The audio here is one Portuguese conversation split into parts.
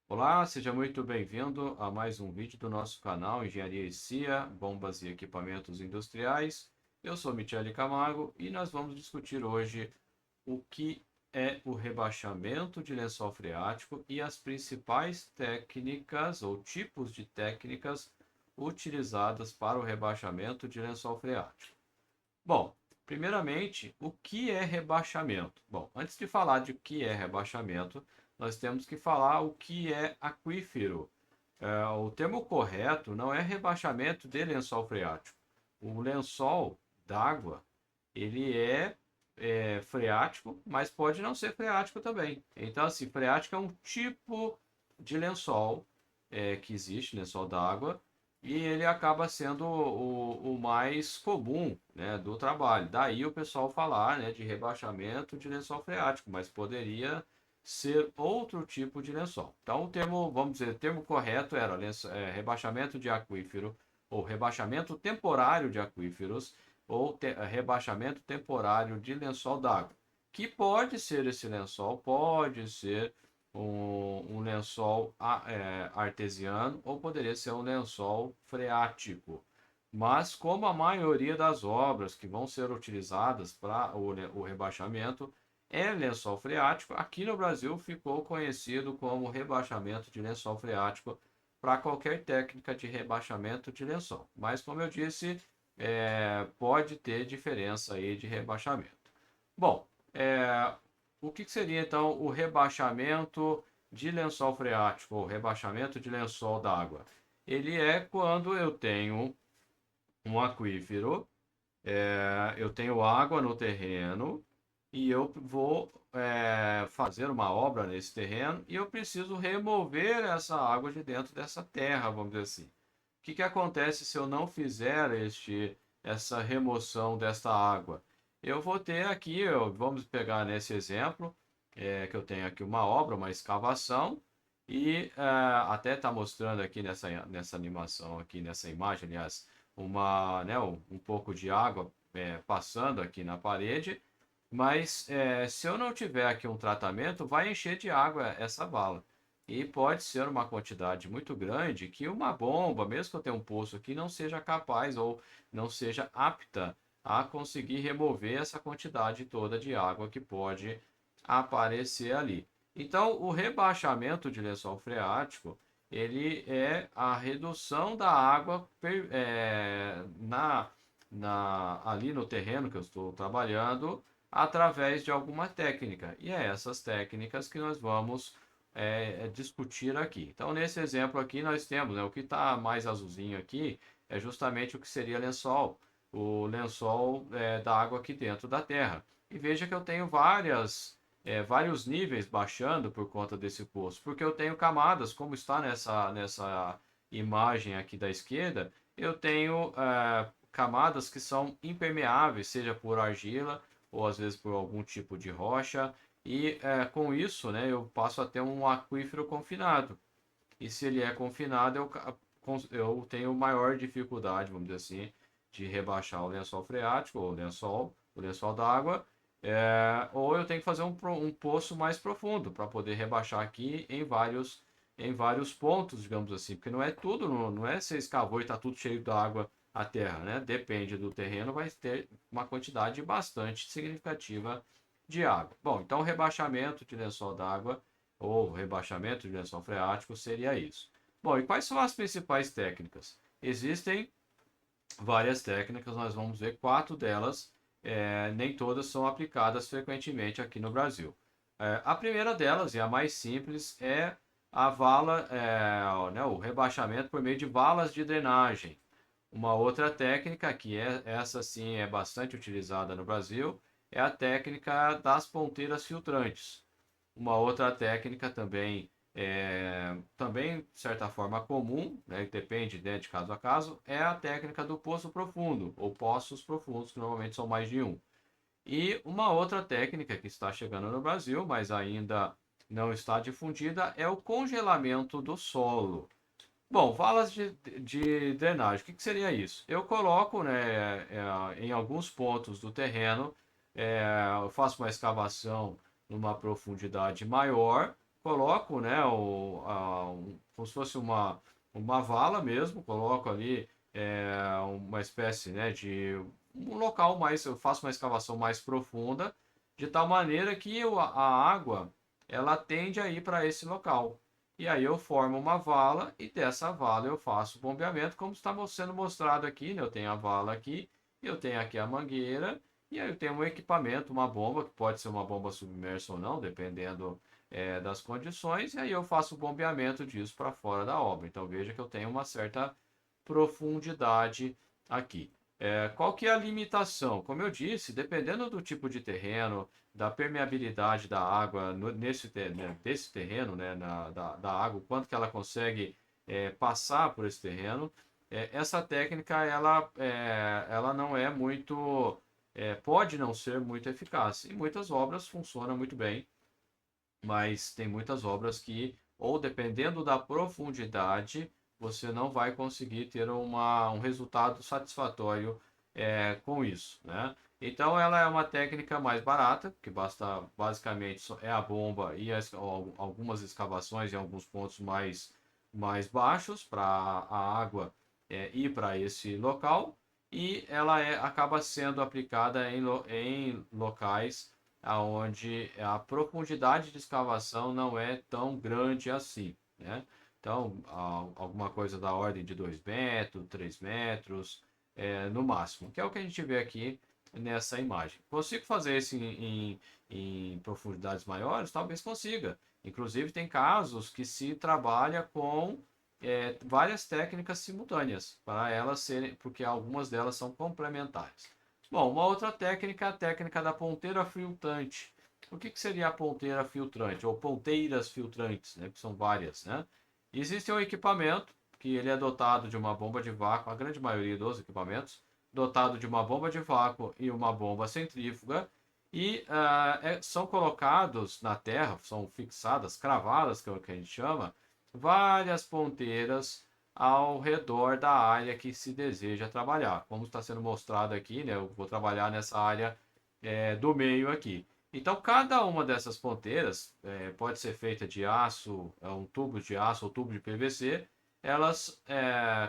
Olá, seja muito bem-vindo a mais um vídeo do nosso canal Engenharia e CIA, Bombas e Equipamentos Industriais. Eu sou Michele Camargo e nós vamos discutir hoje o que é o rebaixamento de lençol freático e as principais técnicas ou tipos de técnicas utilizadas para o rebaixamento de lençol freático. Bom, primeiramente, o que é rebaixamento? Bom, antes de falar de o que é rebaixamento, nós temos que falar o que é aquífero. O termo correto não é rebaixamento de lençol freático. O lençol d'água, ele é freático, mas pode não ser freático também. Então, assim, freático é um tipo de lençol que existe, lençol d'água, e ele acaba sendo o mais comum, né, do trabalho. Daí o pessoal falar, né, de rebaixamento de lençol freático, mas poderia ser outro tipo de lençol. Então, o termo, vamos dizer, o termo correto era rebaixamento de aquífero, ou rebaixamento temporário de aquíferos, ou rebaixamento temporário de lençol d'água. Que pode ser esse lençol, pode ser um lençol artesiano ou poderia ser um lençol freático. Mas como a maioria das obras que vão ser utilizadas para o rebaixamento é lençol freático, aqui no Brasil ficou conhecido como rebaixamento de lençol freático para qualquer técnica de rebaixamento de lençol. Mas como eu disse, pode ter diferença aí de rebaixamento. Bom, o que seria então o rebaixamento de lençol freático ou rebaixamento de lençol d'água? Ele é quando eu tenho um aquífero, eu tenho água no terreno e eu vou fazer uma obra nesse terreno e eu preciso remover essa água de dentro dessa terra, vamos dizer assim. O que acontece se eu não fizer essa remoção desta água? Eu vou ter aqui, vamos pegar nesse exemplo, que eu tenho aqui uma obra, uma escavação, e até está mostrando aqui nessa animação, aqui nessa imagem, aliás, né, um pouco de água passando aqui na parede, mas se eu não tiver aqui um tratamento, vai encher de água essa vala. E pode ser uma quantidade muito grande que uma bomba, mesmo que eu tenha um poço aqui, não seja capaz ou não seja apta a conseguir remover essa quantidade toda de água que pode aparecer ali. Então, o rebaixamento de lençol freático, ele é a redução da água ali no terreno que eu estou trabalhando através de alguma técnica. E é essas técnicas que nós vamos discutir aqui. Então, nesse exemplo aqui, nós temos, né, o que está mais azulzinho aqui é justamente o que seria lençol, o lençol da água aqui dentro da terra. E veja que eu tenho vários níveis baixando por conta desse poço, porque eu tenho camadas, como está nessa imagem aqui da esquerda, eu tenho camadas que são impermeáveis, seja por argila ou às vezes por algum tipo de rocha, e com isso, né, eu passo a ter um aquífero confinado. E se ele é confinado, eu tenho maior dificuldade, vamos dizer assim, de rebaixar o lençol freático, ou o lençol d'água, ou eu tenho que fazer um poço mais profundo para poder rebaixar aqui em vários pontos, digamos assim, porque não é tudo, não é você escavou e está tudo cheio d'água a terra, né? Depende do terreno, vai ter uma quantidade bastante significativa de água. Bom, então rebaixamento de lençol d'água ou rebaixamento de lençol freático seria isso. Bom, e quais são as principais técnicas? Existem várias técnicas, nós vamos ver quatro delas, nem todas são aplicadas frequentemente aqui no Brasil. A primeira delas, e a mais simples, é a vala, né, o rebaixamento por meio de valas de drenagem. Uma outra técnica, que essa sim é bastante utilizada no Brasil, é a técnica das ponteiras filtrantes. Uma outra técnica também de certa forma comum, né, depende, né, de caso a caso, é a técnica do poço profundo, ou poços profundos, que normalmente são mais de um. E uma outra técnica que está chegando no Brasil, mas ainda não está difundida, é o congelamento do solo. Bom, valas de drenagem, o que seria isso? Eu coloco, né, em alguns pontos do terreno, eu faço uma escavação numa profundidade maior, coloco, né, como se fosse uma vala mesmo, coloco ali uma espécie, né, de um local mais, eu faço uma escavação mais profunda, de tal maneira que a água ela tende a ir para esse local. E aí eu formo uma vala e dessa vala eu faço o bombeamento, como está sendo mostrado aqui, né? Eu tenho a vala aqui, eu tenho aqui a mangueira, e aí eu tenho um equipamento, uma bomba, que pode ser uma bomba submersa ou não, dependendo das condições, e aí eu faço o bombeamento disso para fora da obra. Então veja que eu tenho uma certa profundidade aqui. Qual que é a limitação? Como eu disse, dependendo do tipo de terreno, da permeabilidade da água desse terreno, né, da água, quanto que ela consegue passar por esse terreno, essa técnica ela não é muito, pode não ser muito eficaz. Em muitas obras funciona muito bem, mas tem muitas obras que, ou dependendo da profundidade, você não vai conseguir ter um resultado satisfatório com isso, né? Então ela é uma técnica mais barata, que basta basicamente é a bomba e algumas escavações em alguns pontos mais baixos para a água ir para esse local, e ela acaba sendo aplicada em locais aonde a profundidade de escavação não é tão grande assim, né? Então, alguma coisa da ordem de 2 metros, 3 metros, no máximo, que é o que a gente vê aqui nessa imagem. Consigo fazer isso em profundidades maiores? Talvez consiga. Inclusive, tem casos que se trabalha com várias técnicas simultâneas, para elas serem, porque algumas delas são complementares. Bom, uma outra técnica é a técnica da ponteira filtrante. O que seria a ponteira filtrante? Ou ponteiras filtrantes, né? Que são várias, né? Existe um equipamento que ele é dotado de uma bomba de vácuo, a grande maioria dos equipamentos, dotado de uma bomba de vácuo e uma bomba centrífuga, e são colocados na terra, são fixadas, cravadas, que é o que a gente chama, várias ponteiras ao redor da área que se deseja trabalhar. Como está sendo mostrado aqui, né, eu vou trabalhar nessa área do meio aqui. Então, cada uma dessas ponteiras pode ser feita de aço, um tubo de aço ou tubo de PVC.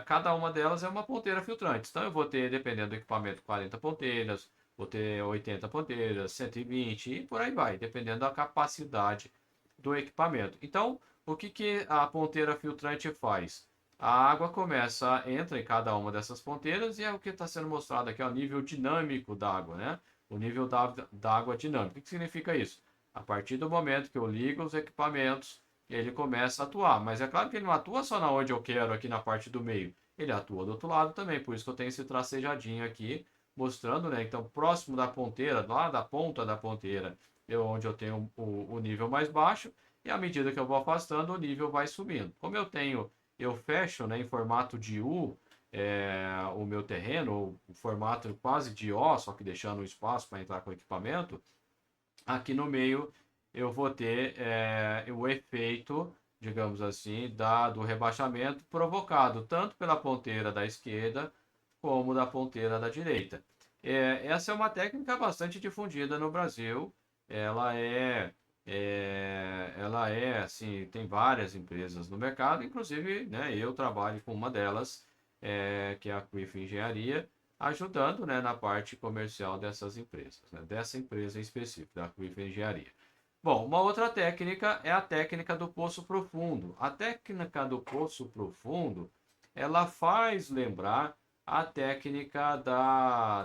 Cada uma delas é uma ponteira filtrante. Então, eu vou ter, dependendo do equipamento, 40 ponteiras, vou ter 80 ponteiras, 120 e por aí vai, dependendo da capacidade do equipamento. Então, o que a ponteira filtrante faz? A água entra em cada uma dessas ponteiras, e é o que está sendo mostrado aqui, é o nível dinâmico da água, né? O nível da água dinâmica. O que significa isso? A partir do momento que eu ligo os equipamentos, ele começa a atuar. Mas é claro que ele não atua só na onde eu quero, aqui na parte do meio. Ele atua do outro lado também. Por isso que eu tenho esse tracejadinho aqui, mostrando, né? Então, próximo da ponteira, lá da ponta da ponteira, onde eu tenho o nível mais baixo. E à medida que eu vou afastando, o nível vai subindo. Como eu fecho, né, em formato de U, o meu terreno, o formato quase de O, só que deixando um espaço para entrar com o equipamento, aqui no meio eu vou ter o efeito, digamos assim, do rebaixamento provocado tanto pela ponteira da esquerda como da ponteira da direita. Essa é uma técnica bastante difundida no Brasil. Ela assim, tem várias empresas no mercado, inclusive, né, eu trabalho com uma delas, que é a Quiff Engenharia, ajudando, né, na parte comercial dessas empresas, né, dessa empresa em específico, da Quiff Engenharia. Bom, uma outra técnica é a técnica do poço profundo. A técnica do poço profundo, ela faz lembrar a técnica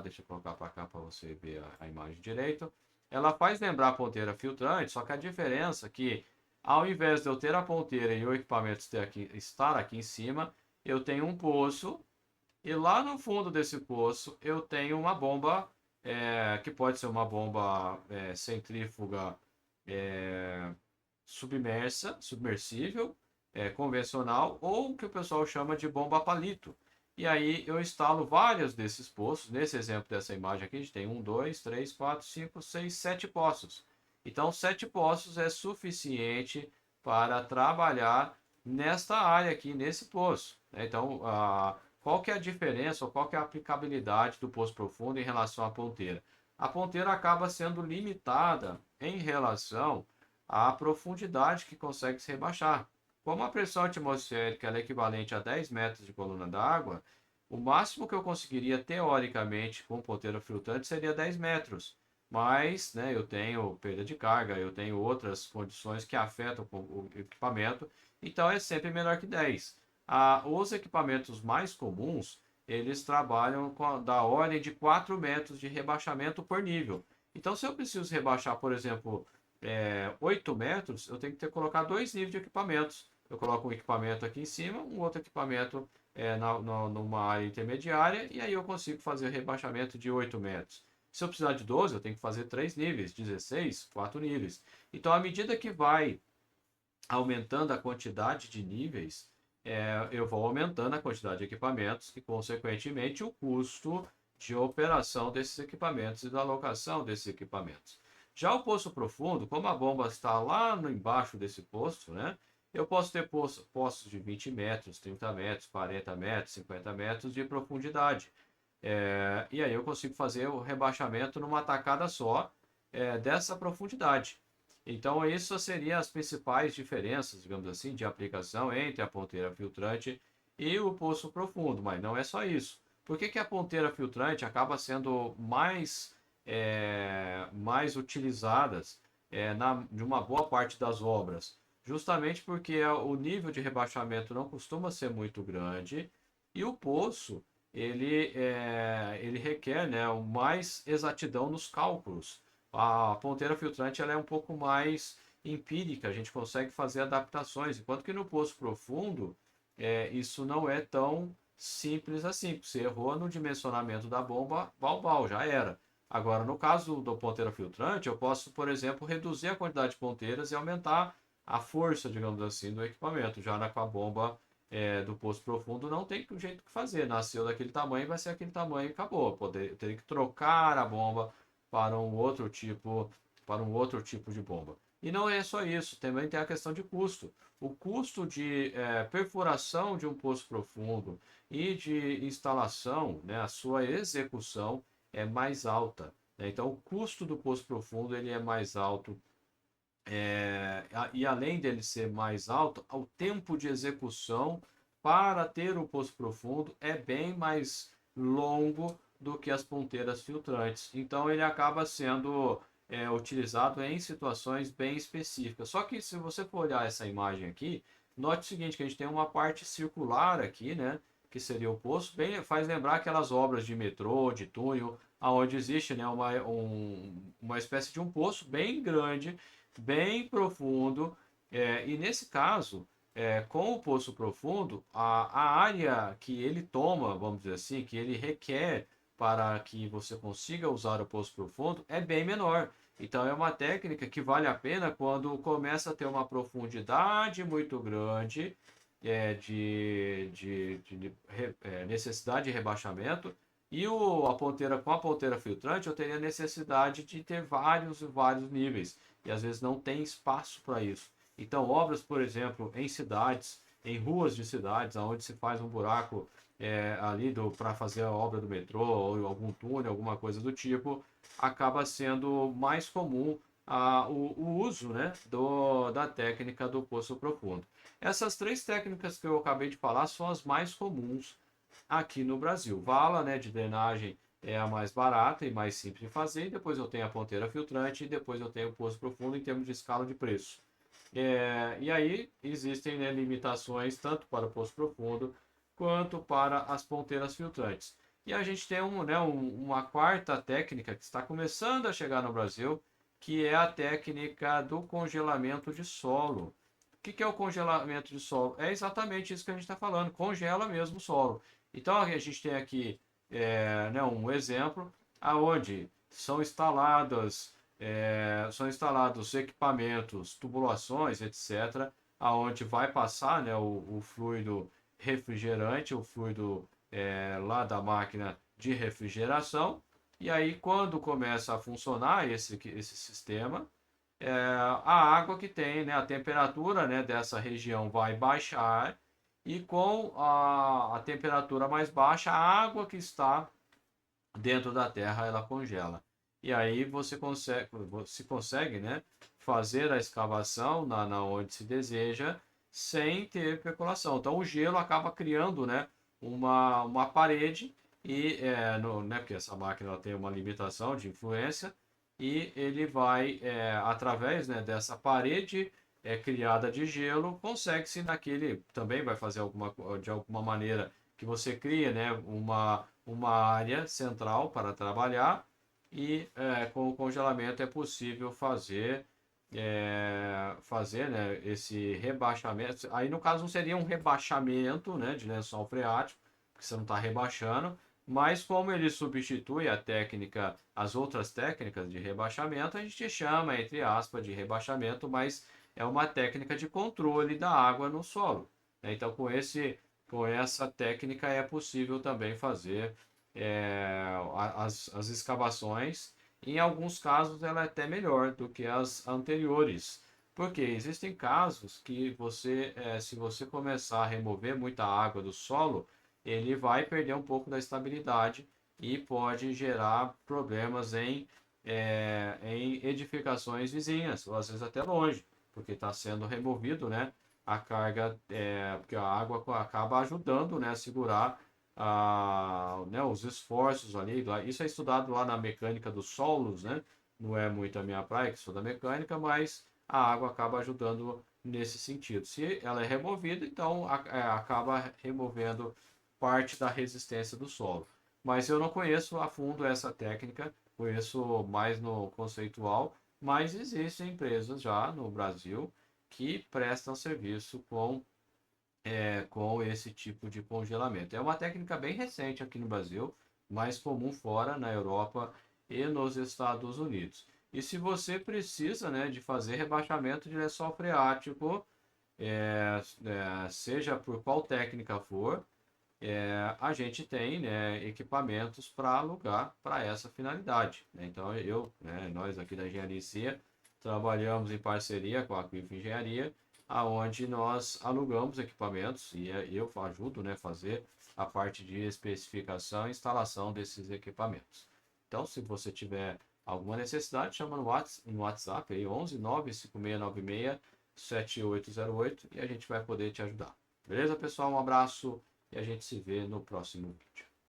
deixa eu colocar para cá para você ver a imagem direito. Ela faz lembrar a ponteira filtrante, só que a diferença é que, ao invés de eu ter a ponteira e o equipamento estar aqui em cima, eu tenho um poço, e lá no fundo desse poço eu tenho uma bomba, que pode ser uma bomba centrífuga submersível, convencional, ou o que o pessoal chama de bomba palito. E aí eu instalo vários desses poços. Nesse exemplo dessa imagem aqui, a gente tem 1, 2, 3, 4, 5, 6, 7 poços. Então, 7 poços é suficiente para trabalhar nesta área aqui, nesse poço, né? Então, qual que é a diferença, ou qual que é a aplicabilidade do poço profundo em relação à ponteira? A ponteira acaba sendo limitada em relação a profundidade que consegue se rebaixar. Como a pressão atmosférica ela é equivalente a 10 metros de coluna d'água, o máximo que eu conseguiria teoricamente com ponteira filtrante seria 10 metros. Mas, né, eu tenho perda de carga, eu tenho outras condições que afetam o equipamento, então é sempre menor que 10. Os equipamentos mais comuns, eles trabalham da ordem de 4 metros de rebaixamento por nível. Então, se eu preciso rebaixar, por exemplo, 8 metros, eu tenho que ter colocado dois níveis de equipamentos. Eu coloco um equipamento aqui em cima, um outro equipamento numa área intermediária, e aí eu consigo fazer o rebaixamento de 8 metros. Se eu precisar de 12, eu tenho que fazer 3 níveis, 16, 4 níveis. Então, à medida que vai aumentando a quantidade de níveis, eu vou aumentando a quantidade de equipamentos e, consequentemente, o custo de operação desses equipamentos e da alocação desses equipamentos. Já o poço profundo, como a bomba está lá no embaixo desse poço, né? Eu posso ter poços de 20 metros, 30 metros, 40 metros, 50 metros de profundidade. E aí eu consigo fazer o rebaixamento numa tacada só dessa profundidade. Então, isso seriam as principais diferenças, digamos assim, de aplicação entre a ponteira filtrante e o poço profundo, mas não é só isso. Por que a ponteira filtrante acaba sendo mais utilizadas de uma boa parte das obras? Justamente porque o nível de rebaixamento não costuma ser muito grande e o poço ele requer, né, mais exatidão nos cálculos. A ponteira filtrante ela é um pouco mais empírica, a gente consegue fazer adaptações, enquanto que no poço profundo isso não é tão simples assim. Você errou no dimensionamento da bomba, bal, já era. Agora, no caso do ponteira filtrante, eu posso, por exemplo, reduzir a quantidade de ponteiras e aumentar a força, digamos assim, do equipamento. Já com a bomba do poço profundo não tem jeito que fazer. Nasceu daquele tamanho, vai ser aquele tamanho e acabou. Teria que trocar a bomba para um outro tipo de bomba. E não é só isso, também tem a questão de custo. O custo de perfuração de um poço profundo e de instalação, né, a sua execução é mais alta, né? Então, o custo do poço profundo ele é mais alto e além dele ser mais alto, o tempo de execução para ter o poço profundo é bem mais longo do que as ponteiras filtrantes. Então ele acaba sendo utilizado em situações bem específicas. Só que se você for olhar essa imagem aqui, note o seguinte, que a gente tem uma parte circular aqui, né? Que seria o poço, bem, faz lembrar aquelas obras de metrô, de túnel, onde existe, né, uma espécie de um poço bem grande, bem profundo, e nesse caso, com o poço profundo, a área que ele toma, vamos dizer assim, que ele requer para que você consiga usar o poço profundo é bem menor. Então é uma técnica que vale a pena quando começa a ter uma profundidade muito grande de necessidade de rebaixamento e com a ponteira filtrante eu teria necessidade de ter vários e vários níveis e às vezes não tem espaço para isso. Então, obras, por exemplo, em cidades, em ruas de cidades, onde se faz um buraco ali para fazer a obra do metrô, ou algum túnel, alguma coisa do tipo, acaba sendo mais comum o uso, né, da técnica do poço profundo. Essas três técnicas que eu acabei de falar são as mais comuns aqui no Brasil. Vala, né, de drenagem é a mais barata e mais simples de fazer, e depois eu tenho a ponteira filtrante e depois eu tenho o poço profundo em termos de escala de preço. E aí existem, né, limitações tanto para o poço profundo quanto para as ponteiras filtrantes. E a gente tem uma quarta técnica que está começando a chegar no Brasil, que é a técnica do congelamento de solo. O que é o congelamento de solo? É exatamente isso que a gente está falando, congela mesmo o solo. Então a gente tem aqui né, um exemplo aonde são instalados equipamentos, tubulações, etc., aonde vai passar, né, o fluido refrigerante, o fluido lá da máquina de refrigeração. E aí, quando começa a funcionar esse sistema, a água que tem, né, a temperatura, né, dessa região vai baixar e com a temperatura mais baixa, a água que está dentro da terra ela congela. E aí você consegue, né, fazer a escavação na onde se deseja sem ter percolação. Então o gelo acaba criando, né, uma parede e né, porque essa máquina ela tem uma limitação de influência e ele vai através, né, dessa parede criada de gelo, consegue-se naquele também vai fazer de alguma maneira que você cria, né, uma área central para trabalhar e com o congelamento é possível fazer, né, esse rebaixamento. Aí no caso não seria um rebaixamento, né, de lençol freático, porque você não está rebaixando, mas como ele substitui as outras técnicas de rebaixamento, a gente chama, entre aspas, de rebaixamento, mas é uma técnica de controle da água no solo, né? Então com essa técnica é possível também fazer as escavações. Em alguns casos, ela é até melhor do que as anteriores, porque existem casos que se você começar a remover muita água do solo, ele vai perder um pouco da estabilidade e pode gerar problemas em edificações vizinhas, ou às vezes até longe, porque está sendo removido, né, a carga, porque a água acaba ajudando, né, a segurar né, os esforços ali. Isso é estudado lá na mecânica dos solos, né? Não é muito a minha praia, que sou da mecânica, mas a água acaba ajudando nesse sentido. Se ela é removida, então acaba removendo parte da resistência do solo. Mas eu não conheço a fundo essa técnica, conheço mais no conceitual, mas existem empresas já no Brasil que prestam serviço com esse tipo de congelamento. É uma técnica bem recente aqui no Brasil, mais comum fora, na Europa e nos Estados Unidos. E se você precisa, né, de fazer rebaixamento de lençol freático, seja por qual técnica for, a gente tem, né, equipamentos para alugar para essa finalidade, né? Então nós aqui da Engenharia CIA trabalhamos em parceria com a Quiff Engenharia, aonde nós alugamos equipamentos e eu ajudo, né, fazer a parte de especificação e instalação desses equipamentos. Então, se você tiver alguma necessidade, chama no WhatsApp aí 11 95696 7808 e a gente vai poder te ajudar. Beleza, pessoal? Um abraço e a gente se vê no próximo vídeo.